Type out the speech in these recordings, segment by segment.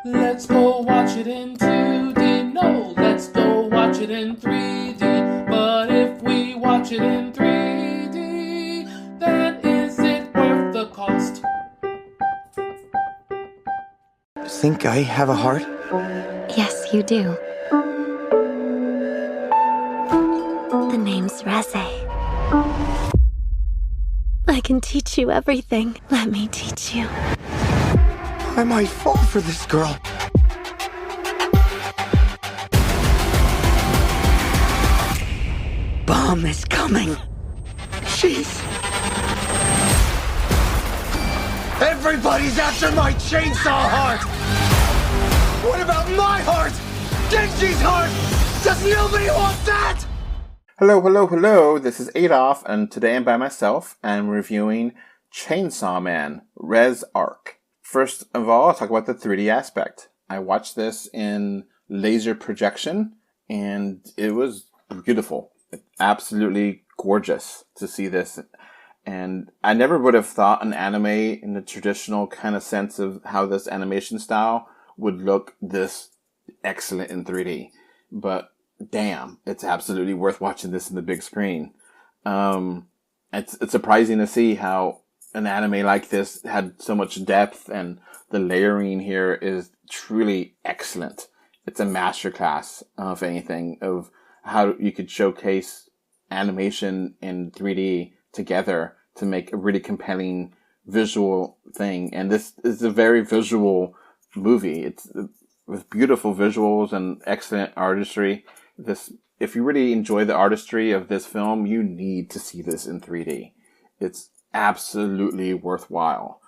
Let's go watch it in 2D. No, let's go watch it in 3D. But if we watch it in 3D, then is it worth the cost? Think I have a heart? Yes, you do. The name's Reze. I can teach you everything. Let me teach you. I might fall for this girl. Bomb is coming. Jeez. Everybody's after my chainsaw heart. What about my heart? Genji's heart? Does nobody want that? Hello. This is Adolf, and today I'm by myself. I'm reviewing Chainsaw Man Rez Arc. First of all, I'll talk about the 3D aspect. I watched this in laser projection, and it was beautiful. Absolutely gorgeous to see this. And I never would have thought an anime in the traditional kind of sense of how this animation style would look this excellent in 3D. But damn, it's absolutely worth watching this in the big screen. It's surprising to see how an anime like this had so much depth, and the layering here is truly excellent. It's a masterclass, if anything, of how you could showcase animation in 3D together to make a really compelling visual thing. And this is a very visual movie. It's with beautiful visuals and excellent artistry. If you really enjoy the artistry of this film, you need to see this in 3D. It's absolutely worthwhile.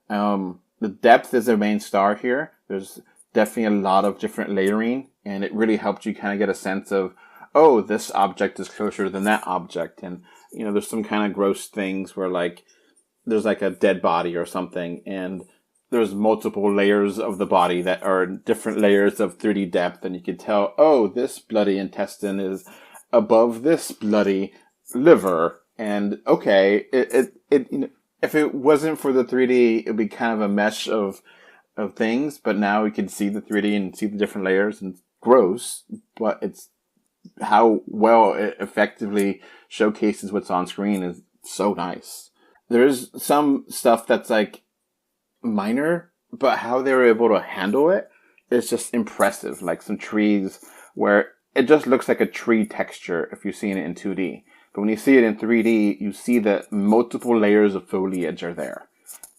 The depth is the main star here. There's definitely a lot of different layering, and it really helped you kind of get a sense of, oh, this object is closer than that object. And, you know, there's some kind of gross things where, like, there's like a dead body or something, and there's multiple layers of the body that are different layers of 3D depth, and you can tell, oh, this bloody intestine is above this bloody liver. And okay, you know, if it wasn't for the 3D, it'd be kind of a mesh of things. But now we can see the 3D and see the different layers, and it's gross, but it's how well it effectively showcases what's on screen is so nice. There's some stuff that's like minor, but how they were able to handle it is just impressive. Like some trees where it just looks like a tree texture if you're seeing it in 2D. But when you see it in 3D, you see that multiple layers of foliage are there.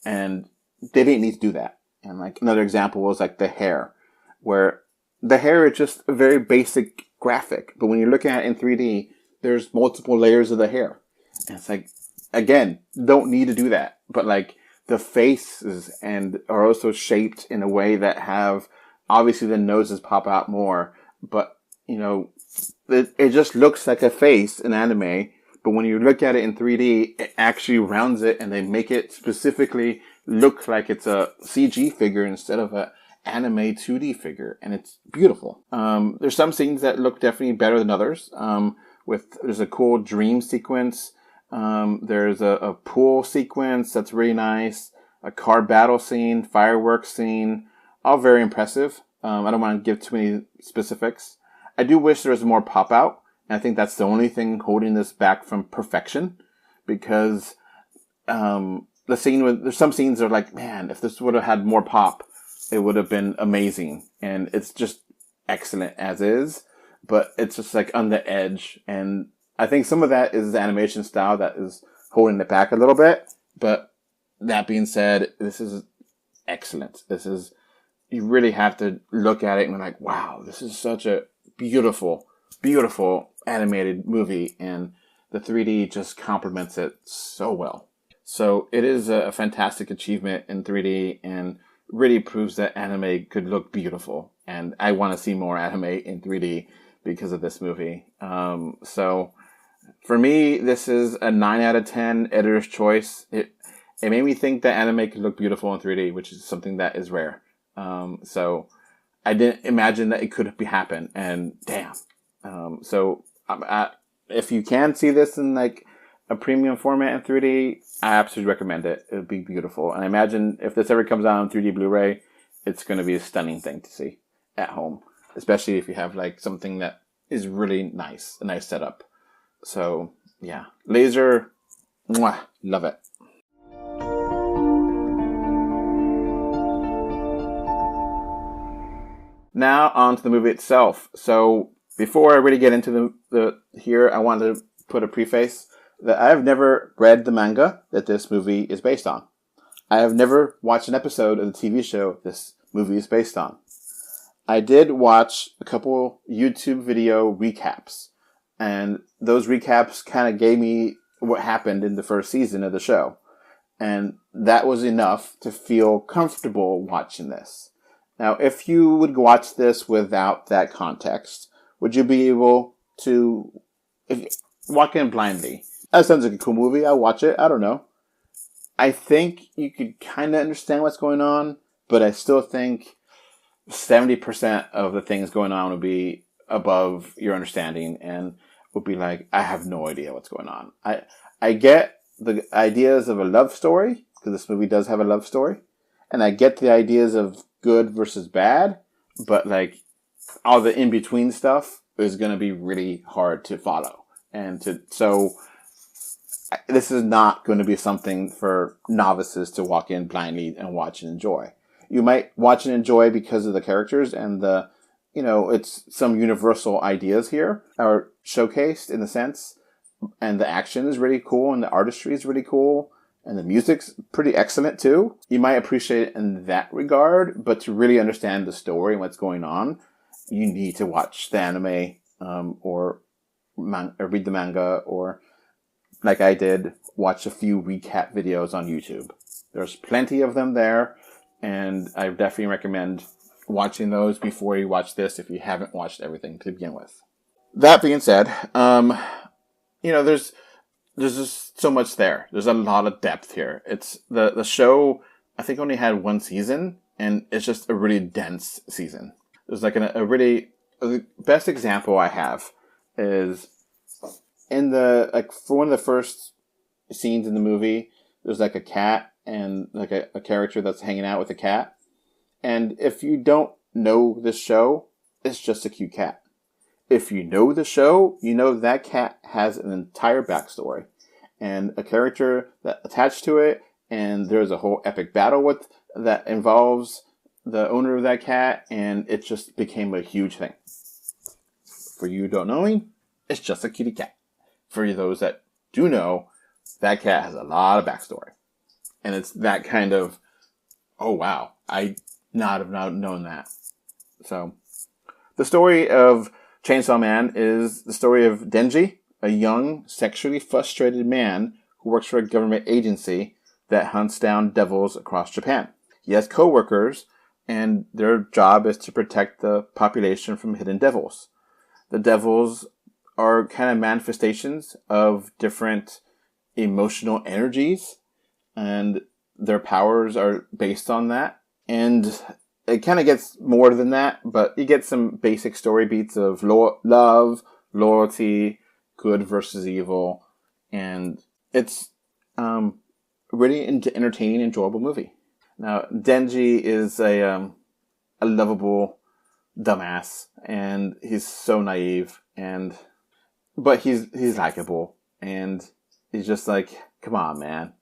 And they didn't need to do that. And like another example was like the hair, where the hair is just a very basic graphic. But when you're looking at it in 3D, there's multiple layers of the hair. And it's like, again, don't need to do that. But like the faces and are also shaped in a way that have, obviously the noses pop out more, but you know, it just looks like a face in anime, but when you look at it in 3D, it actually rounds it, and they make it specifically look like it's a CG figure instead of a anime 2D figure, and it's beautiful. There's some scenes that look definitely better than others. There's a cool dream sequence. There's a pool sequence that's really nice. A car battle scene, fireworks scene, all very impressive. I don't want to give too many specifics. I do wish there was more pop out, and I think that's the only thing holding this back from perfection, because there's some scenes that are like, man, if this would have had more pop, it would have been amazing. And it's just excellent as is, but it's just like on the edge. And I think some of that is the animation style that is holding it back a little bit. But that being said, this is excellent. You really have to look at it and be like, wow, this is such a beautiful, beautiful animated movie, and the 3D just complements it so well. So it is a fantastic achievement in 3D, and really proves that anime could look beautiful. And I want to see more anime in 3D because of this movie. So for me, this is a 9 out of 10 editor's choice. It made me think that anime could look beautiful in 3D, which is something that is rare. So I didn't imagine that it could happen, and damn. If you can see this in like a premium format in 3D, I absolutely recommend it. It would be beautiful. And I imagine if this ever comes out on 3D Blu-ray, it's going to be a stunning thing to see at home, especially if you have like something that is really nice, a nice setup. So yeah, Laser, mwah, love it. Now on to the movie itself. So before I really get into the here, I want to put a preface that I have never read the manga that this movie is based on. I have never watched an episode of the TV show this movie is based on. I did watch a couple YouTube video recaps, and those recaps kind of gave me what happened in the first season of the show. And that was enough to feel comfortable watching this. Now, if you would watch this without that context, would you be able to walk in blindly? That sounds like a cool movie. I'll watch it. I don't know. I think you could kind of understand what's going on, but I still think 70% of the things going on would be above your understanding and would be like, I have no idea what's going on. I get the ideas of a love story, because this movie does have a love story, and I get the ideas of good versus bad, but like all the in-between stuff is going to be really hard to follow. So this is not going to be something for novices to walk in blindly and watch and enjoy. You might watch and enjoy because of the characters and it's some universal ideas here are showcased in the sense, and the action is really cool and the artistry is really cool and the music's pretty excellent too. You might appreciate it in that regard, but to really understand the story and what's going on, you need to watch the anime or read the manga, or like I did, watch a few recap videos on YouTube. There's plenty of them there, and I definitely recommend watching those before you watch this if you haven't watched everything to begin with. That being said, there's just so much there. There's a lot of depth here. It's the show, I think, only had one season, and it's just a really dense season. There's like the best example I have is for one of the first scenes in the movie, there's like a cat and like a character that's hanging out with a cat. And if you don't know this show, it's just a cute cat. If you know the show, you know that cat has an entire backstory and a character that attached to it, and there's a whole epic battle that involves the owner of that cat, and it just became a huge thing. For you who don't know me, it's just a kitty cat. For those that do know, that cat has a lot of backstory. And it's that kind of, oh wow, I not have not known that. So, the story of Chainsaw Man is the story of Denji, a young, sexually frustrated man who works for a government agency that hunts down devils across Japan. He has co-workers, and their job is to protect the population from hidden devils. The devils are kind of manifestations of different emotional energies, and their powers are based on that. And it kind of gets more than that, but you get some basic story beats of love, loyalty, good versus evil, and it's really entertaining, enjoyable movie. Now, Denji is a lovable dumbass, and he's so naive, but he's likable, and he's just like, come on, man.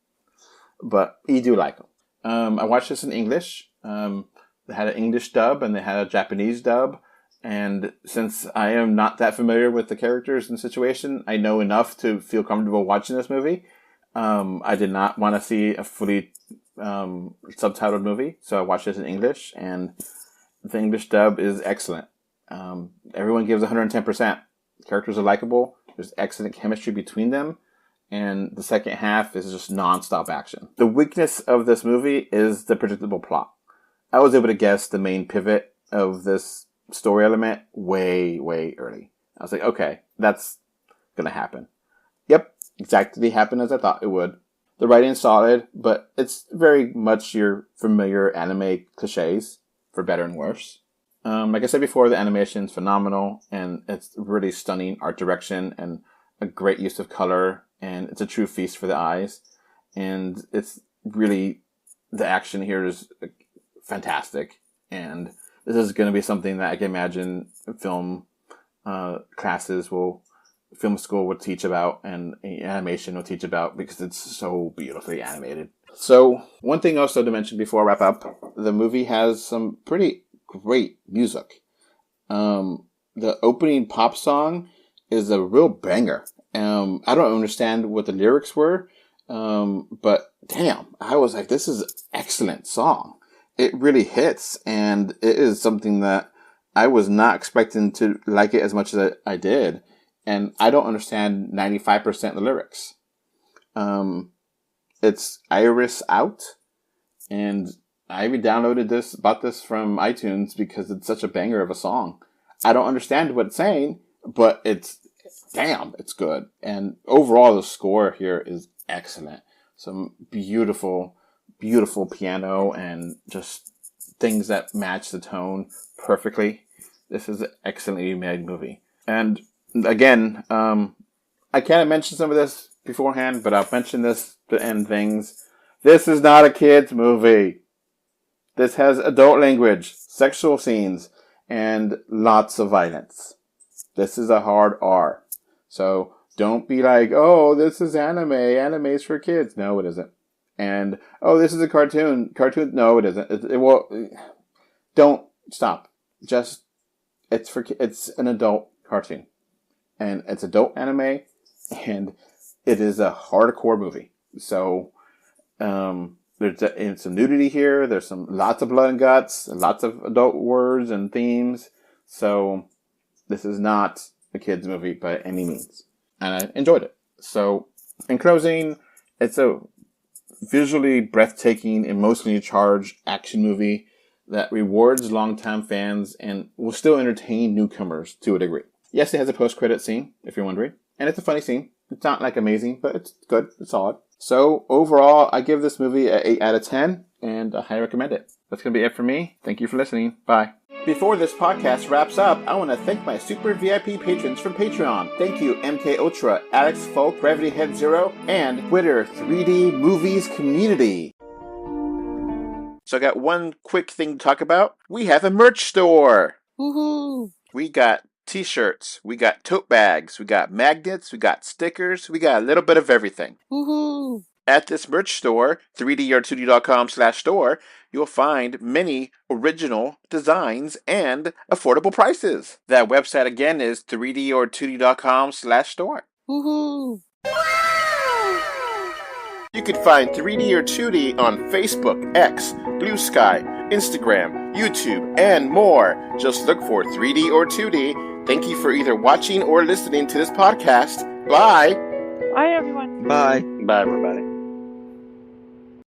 But you do like him. I watched this in English. They had an English dub and they had a Japanese dub. And since I am not that familiar with the characters and situation, I know enough to feel comfortable watching this movie. I did not want to see a fully subtitled movie, so I watched this in English, and the English dub is excellent. Everyone gives 110%. Characters are likable. There's excellent chemistry between them. And the second half is just non-stop action. The weakness of this movie is the predictable plot. I was able to guess the main pivot of this story element way, way early. I was like, okay, that's going to happen. Yep, exactly happened as I thought it would. The writing's solid, but it's very much your familiar anime cliches, for better and worse. Like I said before, the animation's phenomenal, and it's really stunning art direction and a great use of color, and it's a true feast for the eyes. And it's really, the action here is fantastic. And this is going to be something that I can imagine film film school would teach about, and animation will teach about, because it's so beautifully animated. So one thing also to mention before I wrap up, the movie has some pretty great music. The opening pop song is a real banger. I don't understand what the lyrics were, but damn, I was like, this is an excellent song. It really hits, and it is something that I was not expecting to like it as much as I did. And I don't understand 95% of the lyrics. It's Iris Out, and I even bought this from iTunes because it's such a banger of a song. I don't understand what it's saying, but it's good. And overall, the score here is excellent. Some beautiful, beautiful piano and just things that match the tone perfectly. This is an excellently made movie. And again, I can't mention some of this beforehand, but I'll mention this to end things. This is not a kid's movie. This has adult language, sexual scenes, and lots of violence. This is a hard R. So don't be like, oh, this is anime. Anime's for kids. No, it isn't. And, oh, this is a cartoon. No, it isn't. Don't stop. Just, it's an adult cartoon. And it's adult anime, and it is a hardcore movie. So, there's some nudity here. There's lots of blood and guts, and lots of adult words and themes. So, this is not a kid's movie by any means. And I enjoyed it. So, in closing, it's a visually breathtaking, emotionally charged action movie that rewards longtime fans and will still entertain newcomers to a degree. Yes, it has a post-credit scene, if you're wondering. And it's a funny scene. It's not like amazing, but it's good. It's solid. So overall, I give this movie an 8 out of 10, and I highly recommend it. That's going to be it for me. Thank you for listening. Bye. Before this podcast wraps up, I want to thank my super VIP patrons from Patreon. Thank you, MK Ultra, Alex Folk, Brevity Head Zero, and Twitter 3D Movies Community. So I got one quick thing to talk about. We have a merch store. Woohoo! We got t-shirts, we got tote bags, we got magnets, we got stickers, we got a little bit of everything. Woohoo! At this merch store, 3dr2d.com/store, you'll find many original designs and affordable prices. That website again is 3dr2d.com/store. Woohoo! You can find 3D or 2D on Facebook, X, Blue Sky, Instagram, YouTube, and more. Just look for 3D or 2D. Thank you for either watching or listening to this podcast. Bye! Bye, everyone. Bye. Bye, everybody.